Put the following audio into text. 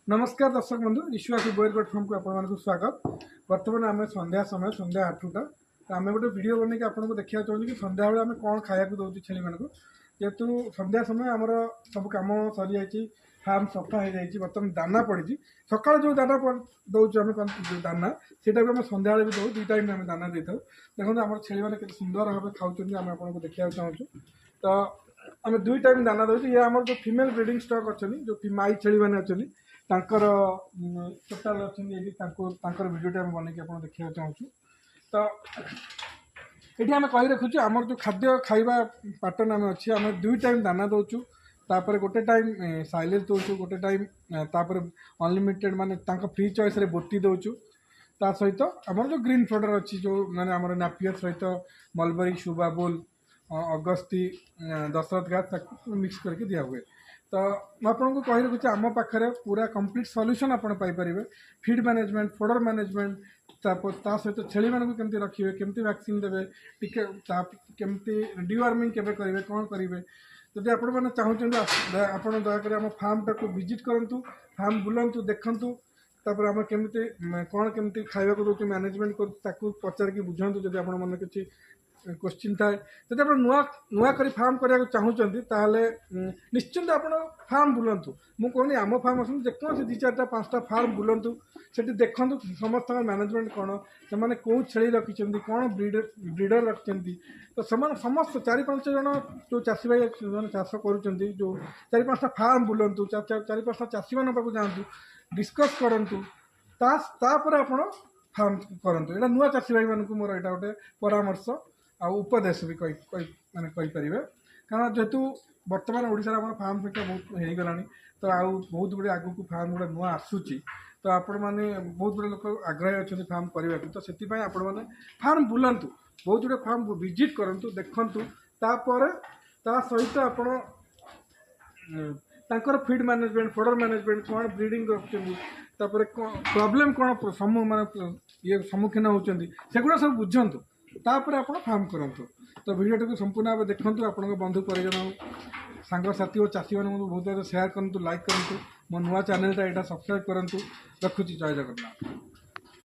नमस्कार दर्शक बंधु ईश्वासी बोयरगढ़ फार्म को आपको स्वागत। बर्तमान आम संध्या समय संध्या 8टा तो आम गोटे वीडियो बनई आपको देखा चाहूँ कि संध्या बेले आम कौन खाया दौर छेली मान जेहेतु संध्या समय आमर सब कम सरी जाइए फार्म सफा हो जाए बर्तमान दाना पड़ी सका जो दाना दौर आम जो दाना से आम संध्या भी दौ दुई टाइम आम दाना दे था देखो आम छेली मैंने के सुंदर भाव खाऊँ आम आपको देखा चाहूँ तो आम दुई टाइम दाना दौर ये आम जो फीमेल ब्रिडिंग स्टॉक अच्छा जो माई छेली मैंने अच्छा तांकर टोटाल अच्छा भिडियोटे आम बनई आप देखा चाहूँ तो ये आम कही रखुचु आमर जो खाद्य खाଇବା पैटर्न आम अच्छी आम दुई टाइम दाना दौचु तापर गोटे टाइम साइलेज दौचु गोटे टाइम तापर अनलिमिटेड माने फ्री चॉइस रे बोती दौचु ता सहित आमर जो ग्रीन फ्लोडर अच्छी जो माने आमर नापियर सहित मलबरी सुबाबुल अगस्ती दशरथ घास मिक्स करके दिया हुए तो आपको कही रखुच्छे आम पाखे पूरा कंप्लीट सॉल्यूशन आप Piper feed management fodder management सहित छेली मानक केमती रखिए केमती वैक्सीन देवे टिके केमती डिवार्मिंग केबे करेंगे कौन करेंगे जदि आपण मैंने चाहूँ आप दयाकोरी आम फार्म टाक विजिट करूँ फार्म बुलां देखूँ तापर आम केमती कौन केमती खावा दौर मैनेजमेंट कर पचारिक बुझातु जब आप मन किसी क्वेश्चन थाए जब आप नुआ नुआ कर फार्म करने चाहूँगी निश्चिंत आप फार्म बुलां मुझे कहनी आम फार्म आस जेकोसी दी चार्टा पांचटा फार्म बुलां से देखूँ समस्त मैनेजमेंट कौन से कौ छेली रखिंट कौन ब्रीडर रखिंट तो समस्त चार पांच जन जो चाषी भाई चाष कर जो चार पांचटा फार्म बुलां चार पांचटा चाषी मान पाक जातु डिस्कस करूँ तापर आप फार्म करूँ यहाँ नुआ चाषी भाई मानक मोर यहाँ गोटे परामर्श आ उपदेश भी माने कहीपर कारण जेहेतु बर्तमान ओडिशा आम फार्म संख्या बहुत हो गला तो आउ बहुत गुड़े आग को फार्म गुड़ा नुआ आसूची तो आपण मैंने बहुत गुड़े लोग आग्रही अच्छा फार्म करने तो से आपण मैंने फार्म बुलां बहुत गुड़े फार्म विजिट करूँ देखूँ तापर ता सहित आपण फीड मैनेजमेंट फोडर मैनेजमेंट कौन ब्रीडिंग रखुच्च प्रॉब्लम कौन माने ये सम्मुखीन होती सेगुड़ा सब बुझंतु तापर आप फार्म करूँ तो भिडियो को संपूर्ण भाव देखूँ आप बंधु परिजन सांगसाथी और चाषी मैंने बहुत बहुत सेयार करूँ लाइक करूँ मो नुआ चैनलटा यहाँ सब्सक्राइब करूँ रखुची जय जगन्नाथ।